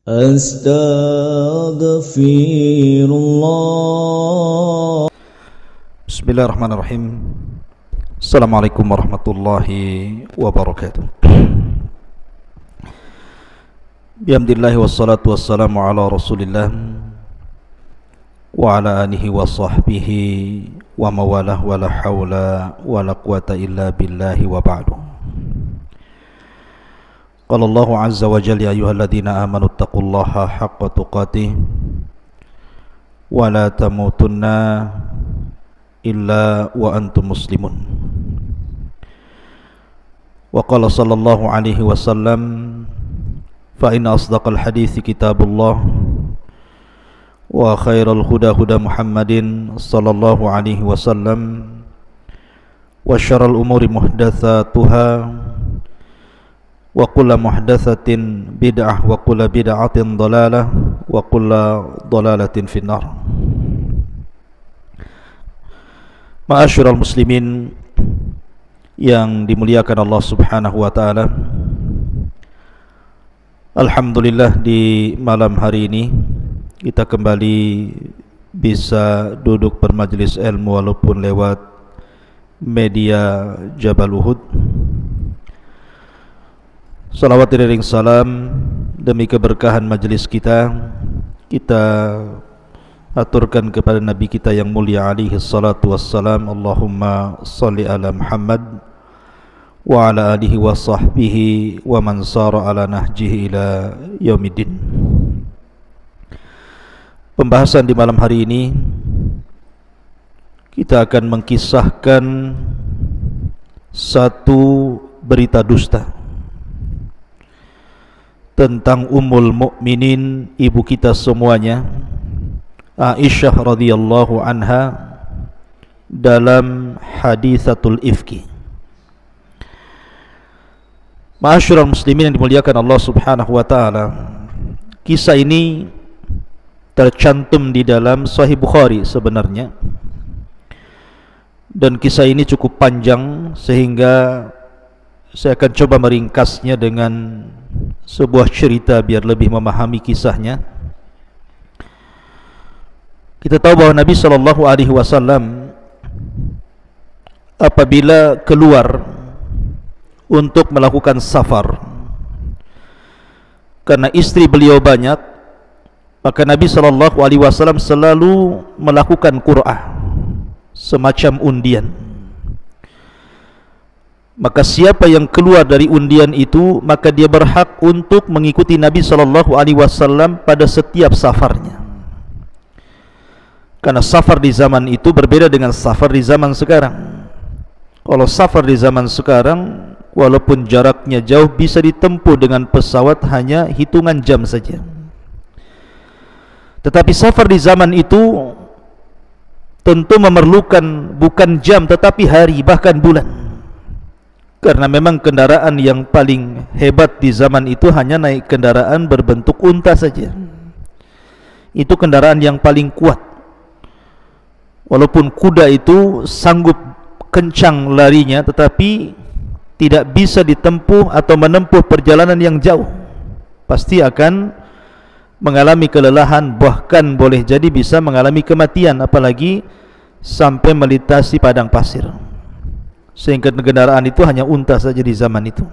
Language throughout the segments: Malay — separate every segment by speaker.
Speaker 1: Astaghfirullah. Bismillahirrahmanirrahim. Assalamualaikum warahmatullahi wabarakatuh. Bihamdillahi wassalatu wassalamu ala rasulillah wa ala alihi wa sahbihi wa mawalah wa la hawla wa la quwata illa billahi wa ba'du. Qala Allahu azza wa jalla ya ayyuhalladzina amanu taqullaha haqqa tuqatih wa la tamutunna illa wa antum muslimun. Wa qala sallallahu alaihi wasallam fa inna asdaqal hadithi kitabullah wa khairal huda huda Muhammadin sallallahu alaihi wasallam wa syarrul umuri muhdatsatuha wa kullu muhdatsatin bid'ah wa kullu bid'atin dhalalah wa kullu dhalalatin finnar. Ma'asyiral muslimin yang dimuliakan Allah Subhanahu wa taala, alhamdulillah di malam hari ini kita kembali bisa duduk bermajlis ilmu walaupun lewat media Jabal Uhud. Salawat dan salam demi keberkahan majlis kita aturkan kepada Nabi kita yang mulia alaihi salatu wassalam. Allahumma salli ala Muhammad wa ala alihi wa sahbihi wa man sara ala nahjihi ila yaumiddin. Pembahasan di malam hari ini kita akan mengkisahkan satu berita dusta tentang Ummul Mukminin, ibu kita semuanya, Aisyah radhiyallahu anha, dalam haditsatul ifki. Ma'asyiral muslimin yang dimuliakan Allah Subhanahu wa taala, kisah ini tercantum di dalam Sahih Bukhari sebenarnya, dan kisah ini cukup panjang sehingga saya akan coba meringkasnya dengan sebuah cerita biar lebih memahami kisahnya. Kita tahu bahwa Nabi SAW apabila keluar untuk melakukan safar, karena istri beliau banyak, maka Nabi SAW selalu melakukan qur'ah, semacam undian. Maka siapa yang keluar dari undian itu, maka dia berhak untuk mengikuti Nabi SAW pada setiap safarnya. Karena safar di zaman itu berbeda dengan safar di zaman sekarang. Kalau safar di zaman sekarang, walaupun jaraknya jauh, bisa ditempuh dengan pesawat hanya hitungan jam saja. Tetapi safar di zaman itu tentu memerlukan bukan jam tetapi hari, bahkan bulan. Karena memang kendaraan yang paling hebat di zaman itu hanya naik kendaraan berbentuk unta saja. Itu kendaraan yang paling kuat. Walaupun kuda itu sanggup kencang larinya, tetapi tidak bisa ditempuh atau menempuh perjalanan yang jauh. Pasti akan mengalami kelelahan, bahkan boleh jadi bisa mengalami kematian, apalagi sampai melintasi padang pasir. Sehingga kendaraan itu hanya unta saja di zaman itu.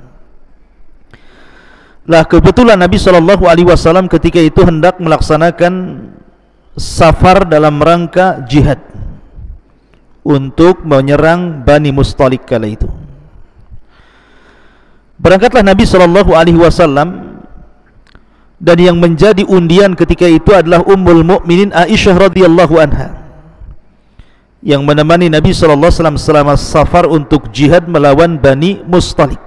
Speaker 1: Lah kebetulan Nabi SAW ketika itu hendak melaksanakan safar dalam rangka jihad untuk menyerang Bani Mustalik kala itu. Berangkatlah Nabi SAW, dan yang menjadi undian ketika itu adalah Ummul Mukminin Aisyah radhiyallahu anha, yang menemani Nabi SAW selama safar untuk jihad melawan Bani Mustalik.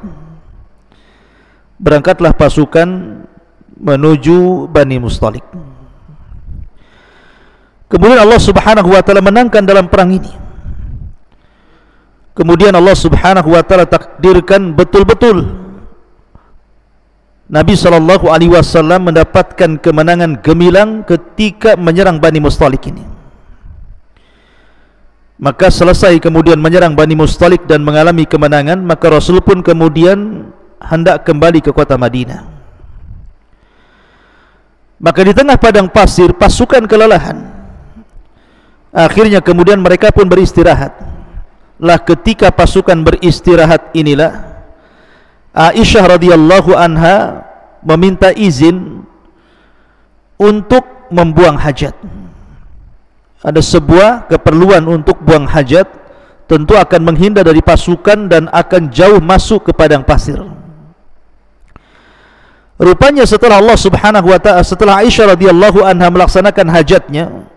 Speaker 1: Berangkatlah pasukan menuju Bani Mustalik. Kemudian Allah Subhanahu wa taala menangkan dalam perang ini. Kemudian Allah Subhanahu wa taala takdirkan betul-betul Nabi SAW mendapatkan kemenangan gemilang ketika menyerang Bani Mustalik ini. Maka selesai kemudian menyerang Bani Mustalik dan mengalami kemenangan, maka Rasul pun kemudian hendak kembali ke kota Madinah. Maka di tengah padang pasir pasukan kelelahan. Akhirnya kemudian mereka pun beristirahat. Lah ketika pasukan beristirahat inilah Aisyah radhiyallahu anha meminta izin untuk membuang hajat. Ada sebuah keperluan untuk buang hajat, tentu akan menghindar dari pasukan dan akan jauh masuk ke padang pasir. Rupanya setelah Allah Subhanahu wa ta'ala, setelah Aisyah radhiyallahu anha melaksanakan hajatnya,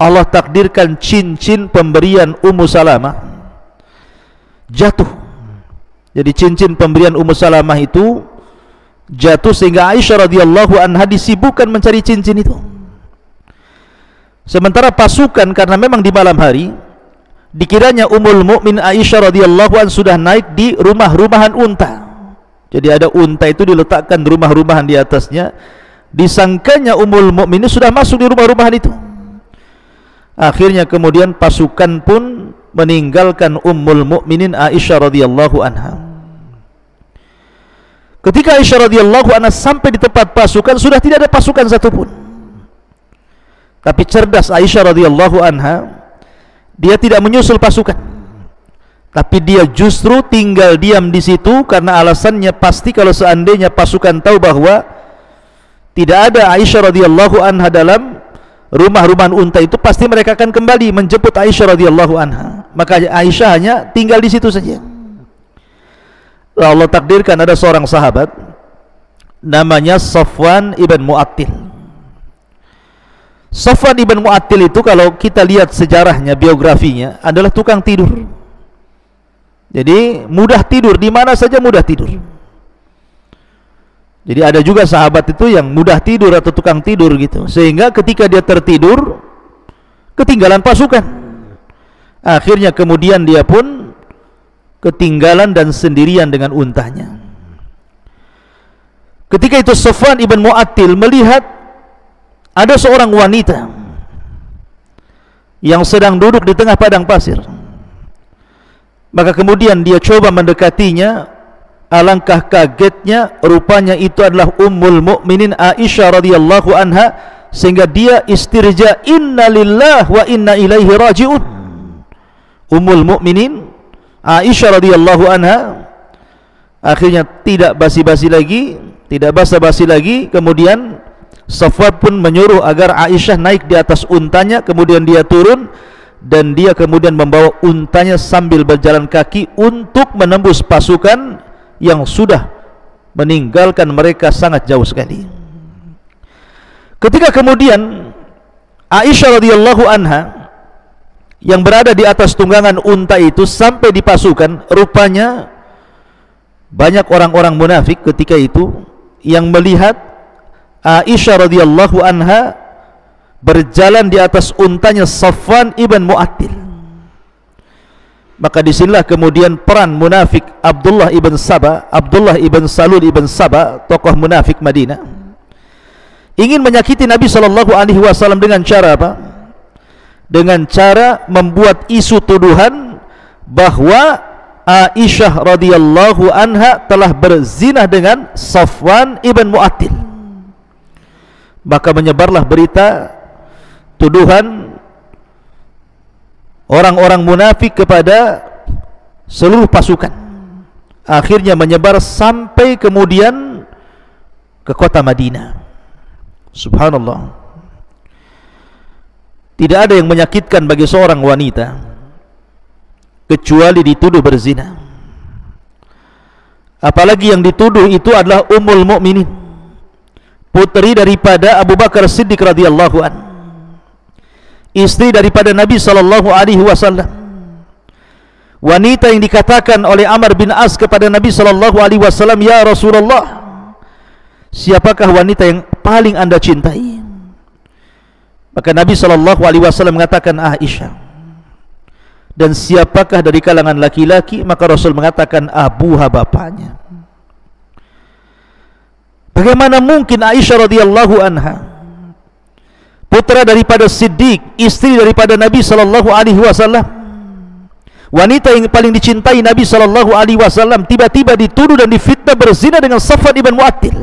Speaker 1: Allah takdirkan cincin pemberian Ummu Salamah jatuh. Jadi cincin pemberian Ummu Salamah itu jatuh sehingga Aisyah radhiyallahu anha disibukkan mencari cincin itu. Sementara pasukan, karena memang di malam hari, dikiranya Ummul Mukmin Aisyah radhiyallahu anha sudah naik di rumah-rumahan unta. Jadi ada unta itu diletakkan rumah-rumahan di atasnya. Disangkanya Ummul Mukminin sudah masuk di rumah-rumahan itu. Akhirnya kemudian pasukan pun meninggalkan Ummul Mukminin Aisyah radhiyallahu anha. Ketika Aisyah radhiyallahu anha sampai di tempat pasukan, sudah tidak ada pasukan satupun. Tapi cerdas Aisyah radhiyallahu anha, dia tidak menyusul pasukan, tapi dia justru tinggal diam di situ karena alasannya pasti kalau seandainya pasukan tahu bahwa tidak ada Aisyah radhiyallahu anha dalam rumah-rumahan unta itu, pasti mereka akan kembali menjemput Aisyah radhiyallahu anha. Maka Aisyah hanya tinggal di situ saja. Allah takdirkan ada seorang sahabat namanya Safwan ibn Mu'attil. Safwan ibn Mu'attil itu kalau kita lihat sejarahnya, biografinya, adalah tukang tidur. Jadi mudah tidur, di mana saja mudah tidur. Jadi ada juga sahabat itu yang mudah tidur atau tukang tidur gitu, sehingga ketika dia tertidur ketinggalan pasukan. Akhirnya kemudian dia pun ketinggalan dan sendirian dengan untanya. Ketika itu Safwan ibn Mu'attil melihat ada seorang wanita yang sedang duduk di tengah padang pasir. Maka kemudian dia coba mendekatinya. Alangkah kagetnya, rupanya itu adalah Ummul Mukminin Aisyah radhiyallahu anha, sehingga dia istirja, inna lillah wa inna ilaihi raji'un. Ummul Mukminin Aisyah radhiyallahu anha akhirnya tidak basa-basi lagi, kemudian Safwan pun menyuruh agar Aisyah naik di atas untanya, kemudian dia turun dan dia kemudian membawa untanya sambil berjalan kaki untuk menembus pasukan yang sudah meninggalkan mereka sangat jauh sekali. Ketika kemudian Aisyah radhiyallahu anha yang berada di atas tunggangan unta itu sampai di pasukan, rupanya banyak orang-orang munafik ketika itu yang melihat Aisyah radhiyallahu anha berjalan di atas untanya Safwan ibn Mu'attil. Maka disinilah kemudian peran munafik Abdullah ibn Salul ibn Saba, tokoh munafik Madinah, ingin menyakiti Nabi SAW dengan cara apa? Dengan cara membuat isu tuduhan bahwa Aisyah radhiyallahu anha telah berzina dengan Safwan ibn Mu'attil. Maka menyebarlah berita tuduhan orang-orang munafik kepada seluruh pasukan. Akhirnya menyebar sampai kemudian ke kota Madinah. Subhanallah. Tidak ada yang menyakitkan bagi seorang wanita kecuali dituduh berzina. Apalagi yang dituduh itu adalah Ummul Mukminin, putri daripada Abu Bakar Siddiq radhiyallahu anhu, istri daripada Nabi SAW, wanita yang dikatakan oleh Amr bin As kepada Nabi SAW, ya Rasulullah, siapakah wanita yang paling anda cintai? Maka Nabi SAW mengatakan Aisyah. Dan siapakah dari kalangan laki-laki? Maka Rasul mengatakan abuha, bapaknya. Bagaimana mungkin Aisyah radhiyallahu anha, putra daripada Siddiq, istri daripada Nabi SAW, wanita yang paling dicintai Nabi SAW, tiba-tiba dituduh dan difitnah berzina dengan Safwan ibn Mu'attil.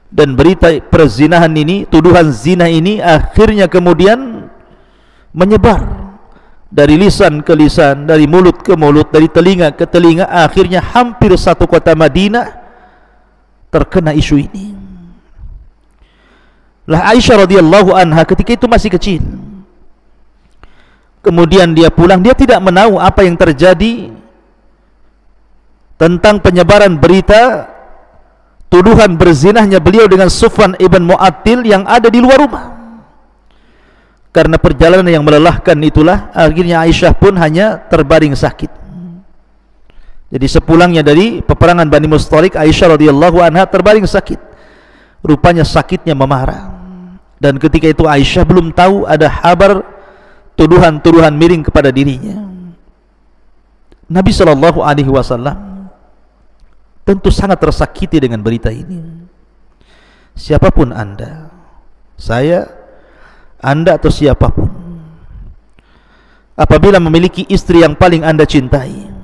Speaker 1: Dan berita perzinahan ini, tuduhan zina ini akhirnya kemudian menyebar dari lisan ke lisan, dari mulut ke mulut, dari telinga ke telinga. Akhirnya hampir satu kota Madinah terkena isu ini. Lah Aisyah radhiyallahu anha ketika itu masih kecil. Kemudian dia pulang, dia tidak menahu apa yang terjadi tentang penyebaran berita tuduhan berzinahnya beliau dengan Sufyan ibn Mu'attil yang ada di luar rumah. Karena perjalanan yang melelahkan itulah, akhirnya Aisyah pun hanya terbaring sakit. Jadi sepulangnya dari peperangan Bani Mustalik, Aisyah radhiyallahu anha terbaring sakit. Rupanya sakitnya memarah. Dan ketika itu Aisyah belum tahu ada kabar tuduhan-tuduhan miring kepada dirinya. Nabi SAW tentu sangat tersakiti dengan berita ini. Siapapun Anda, saya, Anda atau siapapun, apabila memiliki istri yang paling Anda cintai,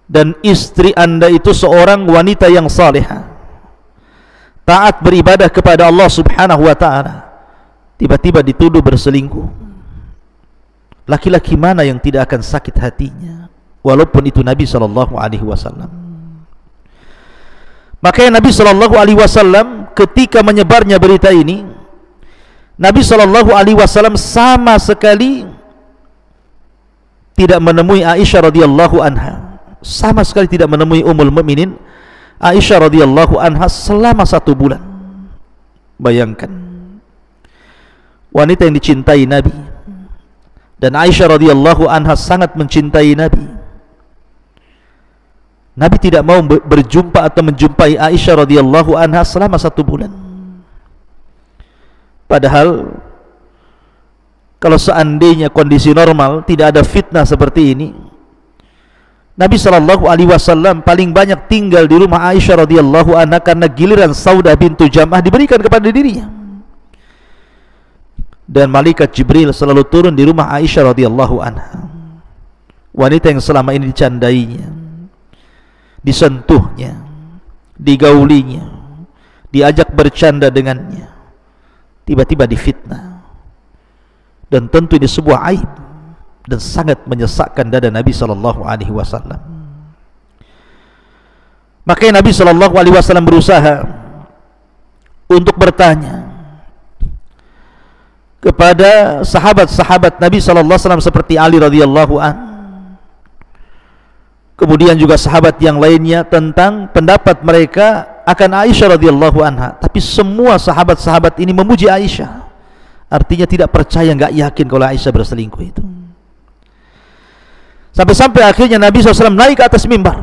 Speaker 1: dan istri Anda itu seorang wanita yang salihah, taat beribadah kepada Allah Subhanahu wa ta'ala, tiba-tiba dituduh berselingkuh, laki-laki mana yang tidak akan sakit hatinya, walaupun itu Nabi SAW. Makanya Nabi SAW ketika menyebarnya berita ini, Nabi SAW sama sekali tidak menemui Aisyah radhiyallahu anha, sama sekali tidak menemui Ummul Mukminin Aisyah radhiyallahu anha selama 1 bulan. Bayangkan, wanita yang dicintai Nabi, dan Aisyah radhiyallahu anha sangat mencintai Nabi. Nabi tidak mau berjumpa atau menjumpai Aisyah radhiyallahu anha selama 1 bulan. Padahal kalau seandainya kondisi normal, tidak ada fitnah seperti ini, Nabi SAW paling banyak tinggal di rumah Aisyah radhiyallahu anha, karena giliran Saudah bintu Jam'ah diberikan kepada dirinya. Dan malaikat Jibril selalu turun di rumah Aisyah radhiyallahu anha, wanita yang selama ini dicandainya, disentuhnya, digaulinya, diajak bercanda dengannya, tiba-tiba difitnah. Dan tentu ini sebuah aib dan sangat menyesakkan dada Nabi SAW. Makanya Nabi SAW berusaha untuk bertanya kepada sahabat-sahabat Nabi SAW seperti Ali radhiyallahu anhu, kemudian juga sahabat yang lainnya, tentang pendapat mereka akan Aisyah radhiyallahu anha. Tapi semua sahabat-sahabat ini memuji Aisyah, artinya tidak percaya, enggak yakin kalau Aisyah berselingkuh itu. Sampai-sampai akhirnya Nabi SAW naik ke atas mimbar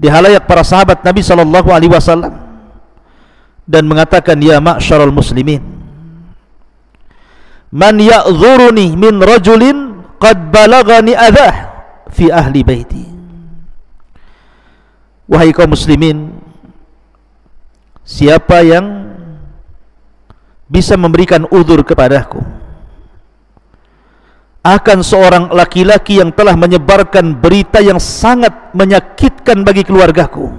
Speaker 1: di halayak para sahabat Nabi SAW dan mengatakan, ya ma'syarul muslimin, man ya'zuruni min rajulin qad balagani adhah fi ahli baiti. Wahai kaum muslimin, siapa yang bisa memberikan uzur kepadaku akan seorang laki-laki yang telah menyebarkan berita yang sangat menyakitkan bagi keluargaku.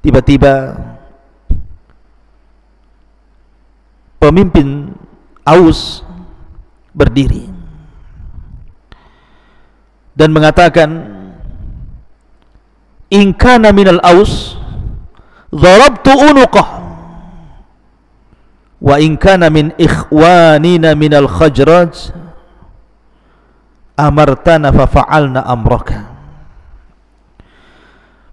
Speaker 1: Tiba-tiba pemimpin Aus berdiri dan mengatakan, in kana minal Aus dharabtu unuqah, wa in kana min ikhwanina minal Khajraj amartana fa fa'alna amraka.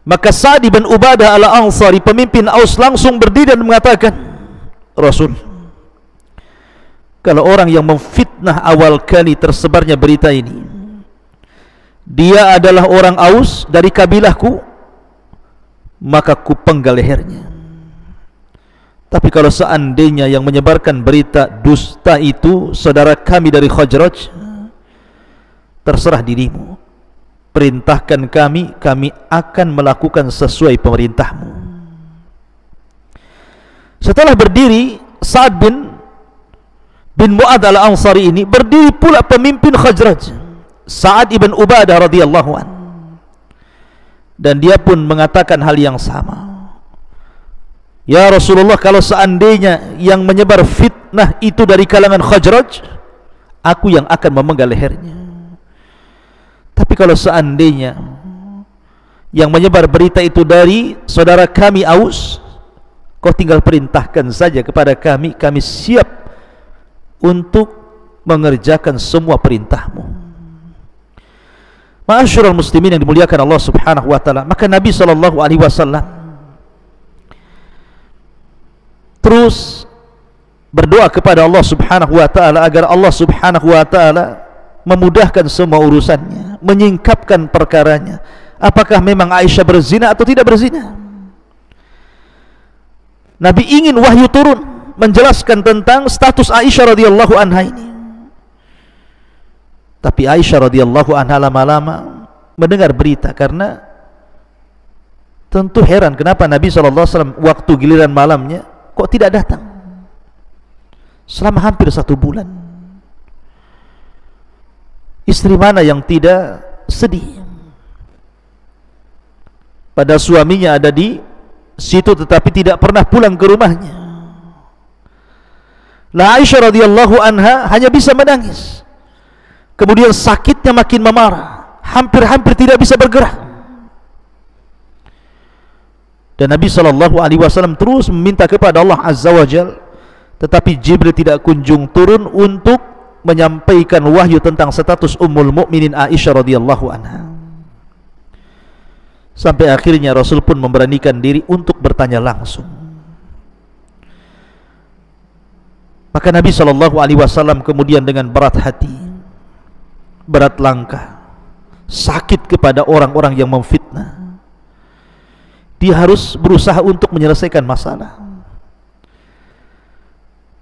Speaker 1: Maka Sa'd bin Ubadah al-Ansari, pemimpin Aus, langsung berdiri dan mengatakan, Rasul, kalau orang yang memfitnah awal kali tersebarnya berita ini, dia adalah orang Aus dari kabilahku, maka ku penggal lehernya. Tapi kalau seandainya yang menyebarkan berita dusta itu saudara kami dari Khajraj, terserah dirimu, perintahkan kami, kami akan melakukan sesuai pemerintahmu. Setelah berdiri Sa'd bin Mu'adh al-Ansari ini, berdiri pula pemimpin Khajraj, Sa'ad ibn Ubadah radhiyallahu anhu. dan dia pun mengatakan hal yang sama. Ya Rasulullah, kalau seandainya yang menyebar fitnah itu dari kalangan Khazraj, aku yang akan memenggal lehernya. Tapi kalau seandainya yang menyebar berita itu dari saudara kami Aus, kau tinggal perintahkan saja kepada kami, kami siap untuk mengerjakan semua perintahmu. Ma'asyiral muslimin yang dimuliakan Allah Subhanahu wa taala, maka Nabi sallallahu alaihi wasallam terus berdoa kepada Allah Subhanahu wa taala agar Allah Subhanahu wa taala memudahkan semua urusannya, menyingkapkan perkaranya. Apakah memang Aisyah berzina atau tidak berzina? Nabi ingin wahyu turun menjelaskan tentang status Aisyah radhiyallahu anha ini. Tapi Aisyah radhiyallahu anha lama-lama mendengar berita, karena tentu heran kenapa Nabi SAW waktu giliran malamnya kok tidak datang selama hampir 1 bulan. Istri mana yang tidak sedih pada suaminya ada di situ tetapi tidak pernah pulang ke rumahnya? Nah, Aisyah radhiyallahu anha hanya bisa menangis. Kemudian sakitnya makin memarah, hampir-hampir tidak bisa bergerak. Dan Nabi SAW terus meminta kepada Allah Azza wa Jal, tetapi Jibril tidak kunjung turun untuk menyampaikan wahyu tentang status Ummul Mukminin Aisyah radhiyallahu anha. Sampai akhirnya Rasul pun memberanikan diri untuk bertanya langsung. Maka Nabi SAW kemudian dengan berat hati, berat langkah, sakit kepada orang-orang yang memfitnah, dia harus berusaha untuk menyelesaikan masalah.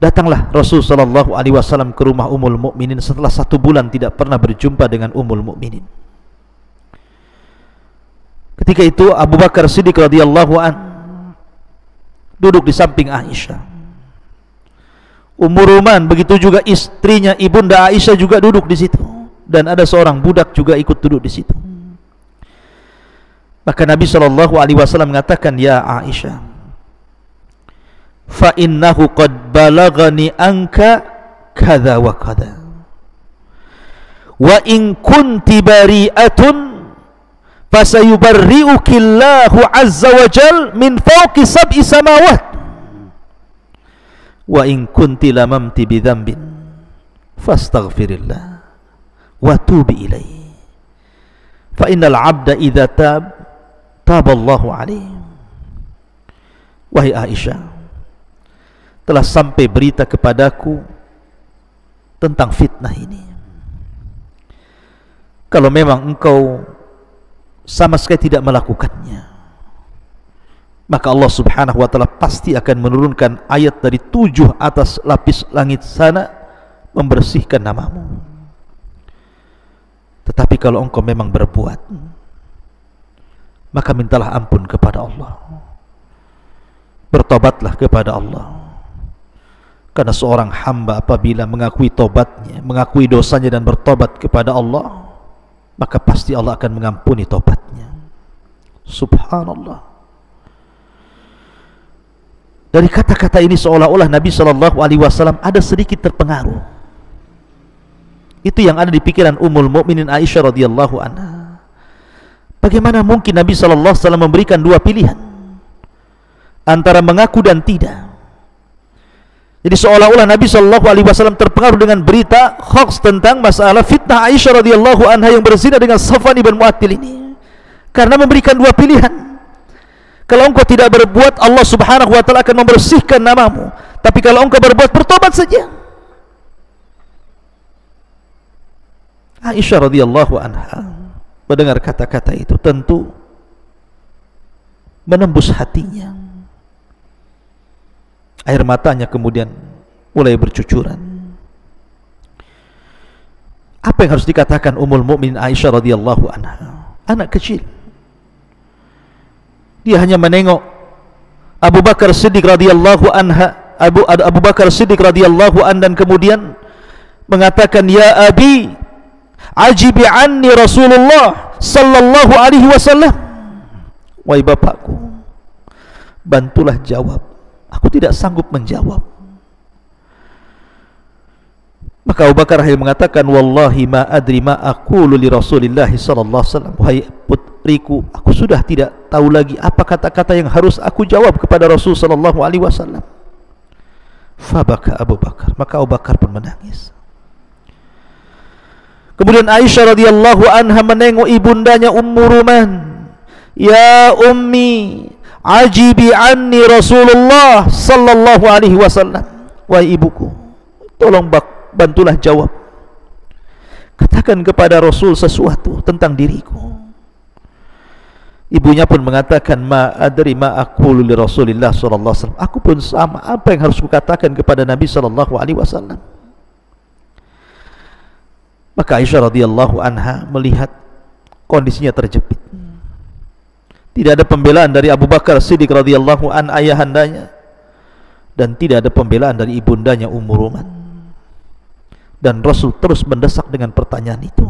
Speaker 1: Datanglah Rasul SAW ke rumah Ummul Mukminin setelah 1 bulan tidak pernah berjumpa dengan Ummul Mukminin. Ketika itu Abu Bakar Siddiq radhiyallahu an duduk di samping Aisyah. Ummu Ruman, begitu juga istrinya Ibunda Aisyah juga duduk di situ, dan ada seorang budak juga ikut duduk di situ. Maka Nabi SAW mengatakan, ya Aisyah, fa innahu qad balagani anka kadza wa kadza, wa in kunti bari'atun fasayubarri'uki Allahu azza wa jal min fawqi 7 samawat, wa in kunti lamamti bi dhanbin fastaghfirillah wa tubi ilaihi fa innal 'abda idza taballahu alaihi. Wahai Aisyah, telah sampai berita kepadaku tentang fitnah ini. Kalau memang engkau sama sekali tidak melakukannya, maka Allah Subhanahu wa ta'ala pasti akan menurunkan ayat dari 7 atas lapis langit sana membersihkan namamu. Tetapi kalau engkau memang berbuat, maka mintalah ampun kepada Allah, bertobatlah kepada Allah. Karena seorang hamba apabila mengakui tobatnya, mengakui dosanya dan bertobat kepada Allah, maka pasti Allah akan mengampuni tobatnya. Subhanallah. Dari kata-kata ini seolah-olah Nabi SAW ada sedikit terpengaruh. Itu yang ada di pikiran Ummul Mukminin Aisyah radhiyallahu anha. Bagaimana mungkin Nabi SAW memberikan 2 pilihan antara mengaku dan tidak? Jadi seolah-olah Nabi SAW terpengaruh dengan berita hoax tentang masalah fitnah Aisyah radhiyallahu anha yang berzina dengan Safwan ibn Mu'attil ini, karena memberikan 2 pilihan. Kalau engkau tidak berbuat, Allah Subhanahu wa ta'ala akan membersihkan namamu. Tapi kalau engkau berbuat, bertobat saja. Aisyah radhiyallahu anha mendengar kata-kata itu tentu menembus hatinya. Air matanya kemudian mulai bercucuran. Apa yang harus dikatakan Ummul Mukminin Aisyah radhiyallahu anha? Anak kecil. Dia hanya menengok Abu Bakar Siddiq radhiyallahu anha, Abu Bakar Siddiq radhiyallahu an, dan kemudian mengatakan, ya abi, ajibi anni Rasulullah sallallahu alaihi wasallam. wahai bapakku, bantulah jawab. Aku tidak sanggup menjawab. Maka Abu Bakar hanya mengatakan, wallahi ma adri ma aqulu li Rasulillah sallallahu alaihi wasallam. Wahai putriku, aku sudah tidak tahu lagi apa kata-kata yang harus aku jawab kepada Rasul sallallahu alaihi wasallam. Fabaka Abu Bakar, maka Abu Bakar pun menangis. Kemudian Aisyah radhiyallahu anha menengok ibundanya Ummu Ruman. Ya ummi, ajibi anni Rasulullah sallallahu alaihi wasallam. Wahai ibuku, tolong bantulah jawab. Katakan kepada Rasul sesuatu tentang diriku. Ibunya pun mengatakan, ma adri ma aqulu li Rasulillah sallallahu alaihi wasallam. Aku pun sama, apa yang harus kukatakan kepada Nabi sallallahu alaihi wasallam. Maka Aisyah radhiyallahu anha melihat kondisinya terjepit. Tidak ada pembelaan dari Abu Bakar Siddiq radhiyallahu an ayahandanya, dan tidak ada pembelaan dari ibundanya Ummu Ruman. Dan Rasul terus mendesak dengan pertanyaan itu.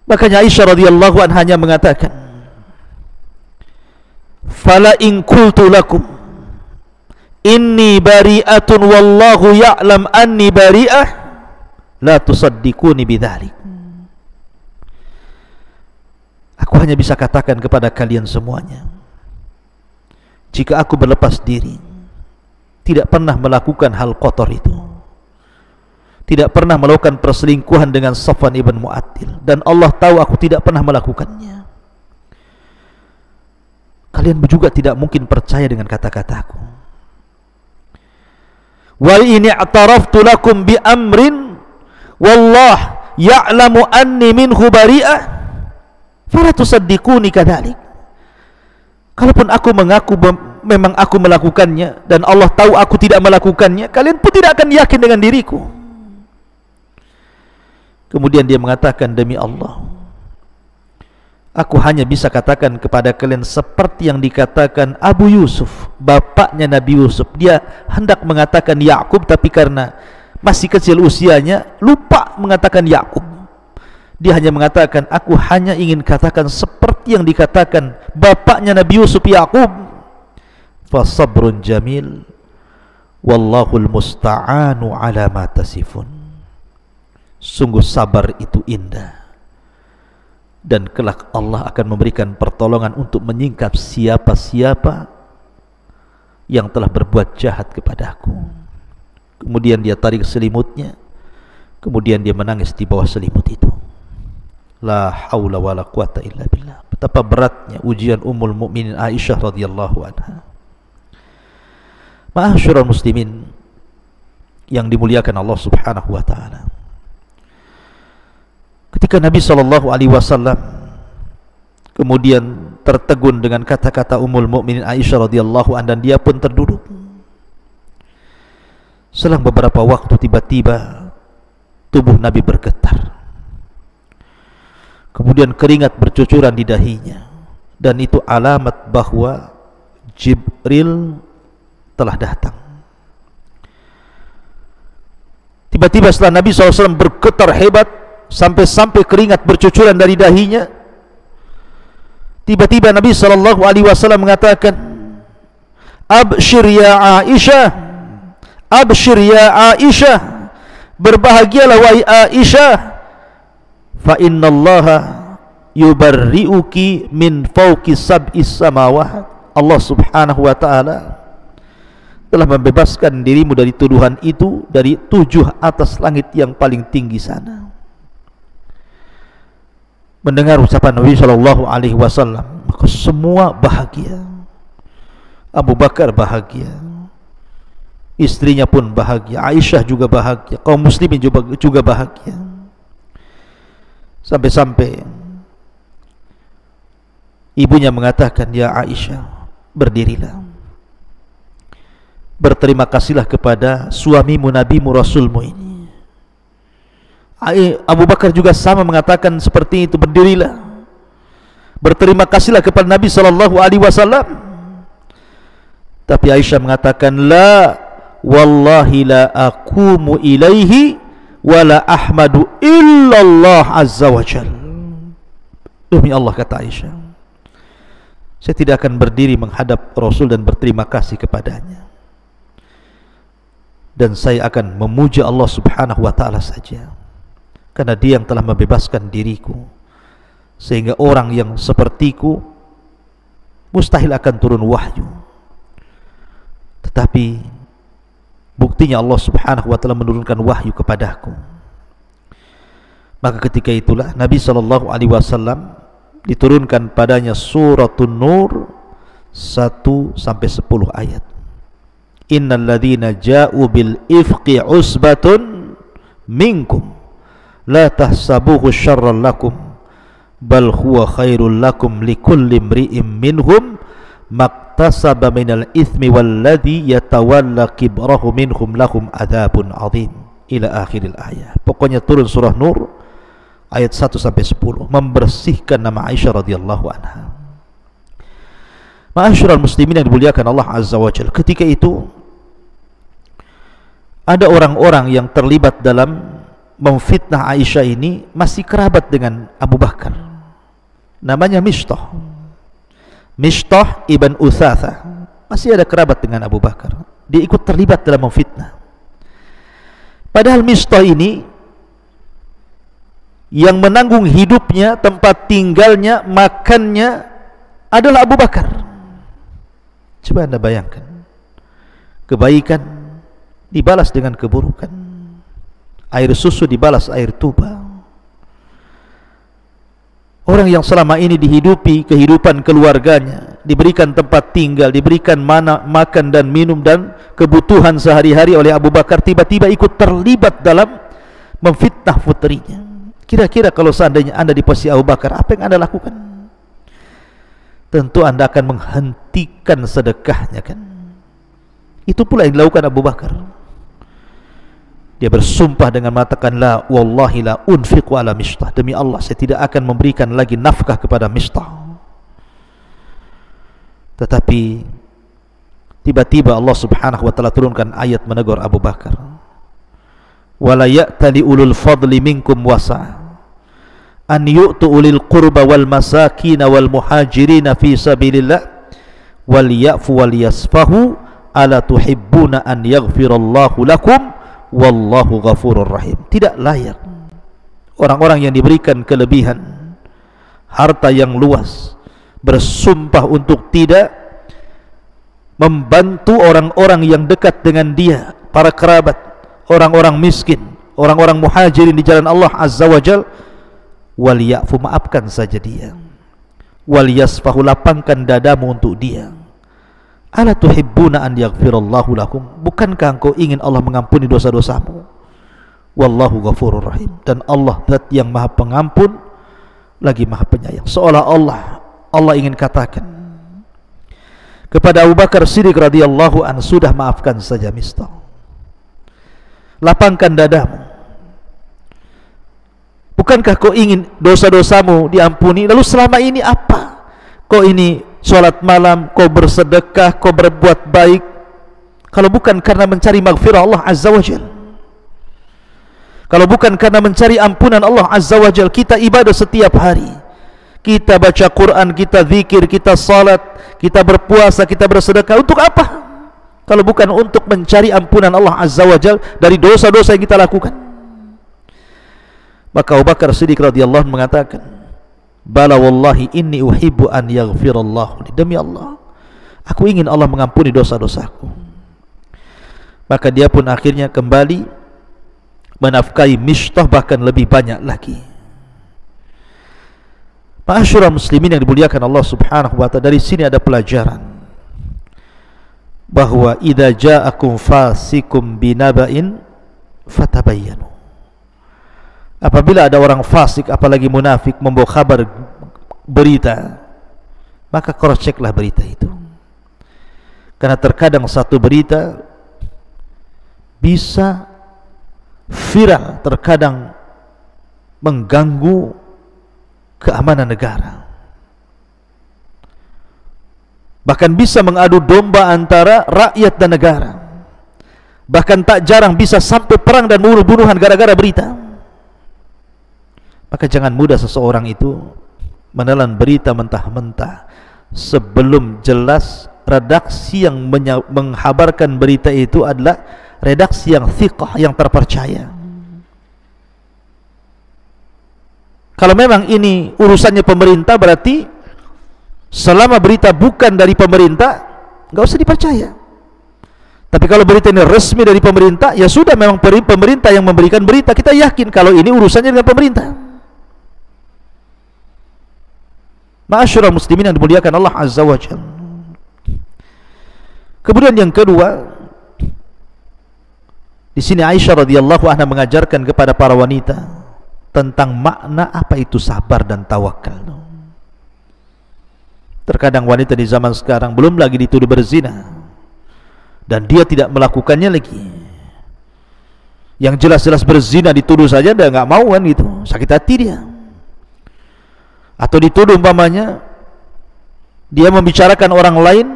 Speaker 1: Makanya Aisyah radhiyallahu anha hanya mengatakan, fala in qultu lakum inni bari'atun wallahu ya'lam anni bari'ah la tusaddiquni bidzalik. Aku hanya bisa katakan kepada kalian semuanya, jika aku berlepas diri, tidak pernah melakukan hal kotor itu, tidak pernah melakukan perselingkuhan dengan Safwan ibn Mu'attil, dan Allah tahu aku tidak pernah melakukannya, kalian juga tidak mungkin percaya dengan kata-kataku. Wa in i'taraftu lakum bi amrin wallah ya'lamu anni minhu bari'ah fala tusaddiquni kadzalik. Kalaupun aku mengaku memang aku melakukannya dan Allah tahu aku tidak melakukannya, kalian pun tidak akan yakin dengan diriku. Kemudian dia mengatakan, demi Allah, aku hanya bisa katakan kepada kalian seperti yang dikatakan Abu Yusuf, bapaknya Nabi Yusuf. Dia hendak mengatakan Yakub, tapi karena masih kecil usianya lupa mengatakan Yakub. Dia hanya mengatakan, aku hanya ingin katakan seperti yang dikatakan bapaknya Nabi Yusuf, Yakub. Fasabrun jamil wallahul musta'anu ala ma tasifun. Sungguh sabar itu indah, dan kelak Allah akan memberikan pertolongan untuk menyingkap siapa-siapa yang telah berbuat jahat kepadaku. Kemudian dia tarik selimutnya, kemudian dia menangis di bawah selimut itu. La haula wala quwata illa billah. Betapa beratnya ujian Ummul Mukminin Aisyah radhiyallahu anha. Ma'asyiral muslimin yang dimuliakan Allah Subhanahu wa taala. Ketika Nabi SAW kemudian tertegun dengan kata-kata Ummul Mukminin Aisyah radhiyallahu anha, dan dia pun terduduk. Selang beberapa waktu tiba-tiba tubuh Nabi bergetar. Kemudian keringat bercucuran di dahinya, dan itu alamat bahwa Jibril telah datang. Tiba-tiba setelah Nabi SAW bergetar hebat sampai keringat bercucuran dari dahinya, tiba-tiba Nabi SAW mengatakan, abshir ya Aisyah, abshir ya Aisyah, berbahagialah wahai Aisyah, fa innallaha yubarri'uki min fawqi sab'is samawat. Allah Subhanahu wa ta'ala telah membebaskan dirimu dari tuduhan itu dari 7 atas langit yang paling tinggi sana. Mendengar ucapan Nabi SAW, maka semua bahagia. Abu Bakar bahagia, istrinya pun bahagia, Aisyah juga bahagia, kaum muslimin juga bahagia. Sampai-sampai ibunya mengatakan, ya Aisyah, berdirilah, berterima kasihlah kepada suamimu, nabimu, rasulmu ini. Abu Bakar juga sama mengatakan seperti itu, berdirilah, berterima kasihlah kepada Nabi SAW. Tapi Aisyah mengatakan, la wallahi la aqumu ilaihi wala ahmadu illallah azza wa jal. Demi Allah, kata Aisyah, saya tidak akan berdiri menghadap Rasul dan berterima kasih kepadanya, dan saya akan memuja Allah subhanahu wa ta'ala saja, karena dia yang telah membebaskan diriku, sehingga orang yang sepertiku mustahil akan turun wahyu. Tetapi buktinya Allah subhanahu wa ta'ala menurunkan wahyu kepadaku. Maka ketika itulah Nabi SAW diturunkan padanya suratun Nur 1-10 ayat. Innal ladzina ja'u bil ifqi usbatun minkum la tahsabuhu syarran lakum bal huwa khairul lakum likulli imri'in minhum maktasaba minal ithmi walladhi yatawalla kibrahu minhum lahum adzabun adzim ila akhiril ayat. Pokoknya turun surah Nur ayat 1-10 membersihkan nama Aisyah radhiyallahu anha. Ma'asyiral muslimin yang dimuliakan Allah azza wa jalla, ketika itu ada orang-orang yang terlibat dalam memfitnah Aisyah ini masih kerabat dengan Abu Bakar. Namanya Mistah ibn Utsatha, masih ada kerabat dengan Abu Bakar. Dia ikut terlibat dalam memfitnah. Padahal Mistah ini yang menanggung hidupnya, tempat tinggalnya, makannya adalah Abu Bakar. Coba anda bayangkan, kebaikan dibalas dengan keburukan, air susu dibalas air tuba. Orang yang selama ini dihidupi kehidupan keluarganya, diberikan tempat tinggal, diberikan makan dan minum dan kebutuhan sehari-hari oleh Abu Bakar, tiba-tiba ikut terlibat dalam memfitnah putrinya. Kira-kira kalau seandainya anda di posisi Abu Bakar, apa yang anda lakukan? Tentu anda akan menghentikan sedekahnya, kan? Itu pula yang dilakukan Abu Bakar. Dia bersumpah dengan mengatakan, la wallahi la unfiqu ala Mistah, demi Allah saya tidak akan memberikan lagi nafkah kepada Mistah. Tetapi tiba-tiba Allah subhanahu wa ta'ala turunkan ayat menegur Abu Bakar, wala ya'tali ulul fadli minkum wasa' an yu'tu ulil qurba wal masakin wal muhajirin fi sabilillah wal ya'fu wal yasfahu ala tuhibbuna an yaghfirallahu lakum wallahu ghafurur rahim. Tidak layak orang-orang yang diberikan kelebihan harta yang luas bersumpah untuk tidak membantu orang-orang yang dekat dengan dia, para kerabat, orang-orang miskin, orang-orang muhajirin di jalan Allah azza wa jal. Wal ya'fu, maafkan saja dia, wal yasfahu, lapangkan dadamu untuk dia. Ala tuhibbuna an yaghfirallahu lakum, bukankah engkau ingin Allah mengampuni dosa-dosamu? Wallahu ghafurur rahim, dan Allah zat yang maha pengampun lagi maha penyayang. Seolah Allah ingin katakan kepada Abu Bakar Siddiq radhiyallahu anhu, sudah, maafkan saja Mistah, lapangkan dadamu. Bukankah kau ingin dosa-dosamu diampuni? Lalu selama ini apa? Kau ini sholat malam, kau bersedekah, kau berbuat baik, kalau bukan karena mencari maghfirah Allah azza wa jal, kalau bukan karena mencari ampunan Allah azza wa jal, kita ibadah setiap hari, kita baca Quran, kita zikir, kita salat, kita berpuasa, kita bersedekah, untuk apa? Kalau bukan untuk mencari ampunan Allah azza wa jal dari dosa-dosa yang kita lakukan. Maka Abu Bakar Siddiq radhiyallahu anhu mengatakan, bala wallahi inni uhibbu an yaghfirallahu li, demi Allah aku ingin Allah mengampuni dosa-dosaku. Maka dia pun akhirnya kembali menafkahi Mistah, bahkan lebih banyak lagi. Ma'asyiral muslimin yang dimuliakan Allah subhanahu wa ta'ala, dari sini ada pelajaran bahwa idza ja'akum fasikum binaba'in fatabayyanu, apabila ada orang fasik, apalagi munafik, membawa kabar berita, maka cross checklah berita itu. Karena terkadang satu berita bisa viral, terkadang mengganggu keamanan negara, bahkan bisa mengadu domba antara rakyat dan negara, bahkan tak jarang bisa sampai perang dan bunuh-bunuhan gara-gara berita. Maka jangan mudah seseorang itu menelan berita mentah-mentah sebelum jelas redaksi yang menghabarkan berita itu adalah redaksi yang thiqah, yang terpercaya. Kalau memang ini urusannya pemerintah, berarti selama berita bukan dari pemerintah, enggak usah dipercaya. Tapi kalau berita ini resmi dari pemerintah, ya sudah, memang pemerintah yang memberikan berita, kita yakin kalau ini urusannya dengan pemerintah. Ma'asyiral muslimin yang dimuliakan Allah Azza wa Jalla. Kemudian yang kedua, di sini Aisyah radhiyallahu anha mengajarkan kepada para wanita tentang makna apa itu sabar dan tawakal. Terkadang wanita di zaman sekarang belum lagi dituduh berzina dan dia tidak melakukannya lagi. Yang jelas-jelas berzina dituduh saja dia enggak mau, kan gitu, sakit hati dia. Atau dituduh umpamanya dia membicarakan orang lain,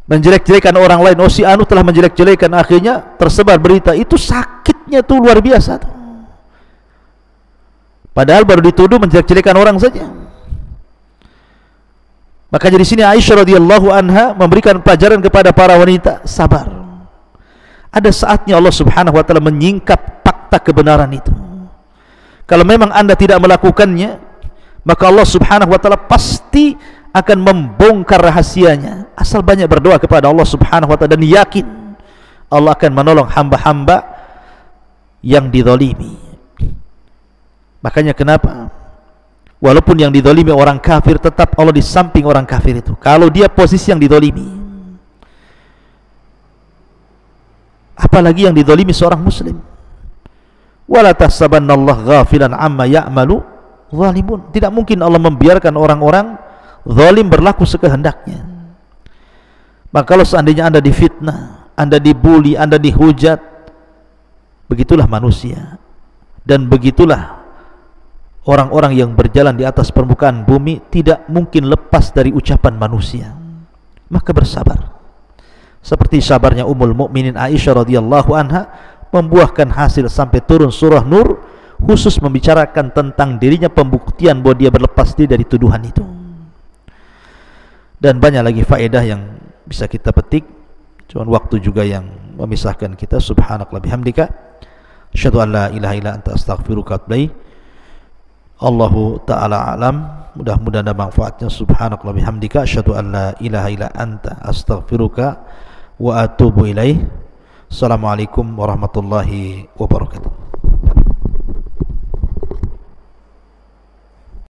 Speaker 1: menjelek-jelekan orang lain, oh si anu telah menjelek-jelekan, akhirnya tersebar berita itu, sakitnya tuh luar biasa tuh. Padahal baru dituduh menjelek-jelekan orang saja. Makanya di sini Aisyah radhiyallahu anha memberikan pelajaran kepada para wanita, sabar. Ada saatnya Allah Subhanahu wa taala menyingkap fakta kebenaran itu. Kalau memang Anda tidak melakukannya, maka Allah Subhanahu wa taala pasti akan membongkar rahasianya. Asal banyak berdoa kepada Allah Subhanahu wa taala dan yakin Allah akan menolong hamba-hamba yang dizalimi. Makanya kenapa walaupun yang dizalimi orang kafir, tetap Allah di samping orang kafir itu. Kalau dia posisi yang dizalimi, apalagi yang dizalimi seorang muslim. Wala tahsabannallaha ghafilan amma ya'malu zalimun. Tidak mungkin Allah membiarkan orang-orang zalim berlaku sekehendaknya. Maka kalau seandainya Anda difitnah, Anda dibuli, Anda dihujat, begitulah manusia. Dan begitulah orang-orang yang berjalan di atas permukaan bumi, tidak mungkin lepas dari ucapan manusia. Maka bersabar. Seperti sabarnya Ummul Mukminin Aisyah radhiyallahu anha, membuahkan hasil sampai turun surah Nur, khusus membicarakan tentang dirinya, pembuktian bahwa dia berlepas diri dari tuduhan itu. Dan banyak lagi faedah yang bisa kita petik, cuman waktu juga yang memisahkan kita. Subhanakallah bihamdika, asyhadu an la ilaha illa anta astaghfiruka wa atubu ilaik. Allahu ta'ala alam. Mudah-mudahan ada manfaatnya. Subhanakallah bihamdika, asyhadu an la ilaha illa anta astaghfiruka wa atubu ilaik. Assalamualaikum warahmatullahi wabarakatuh.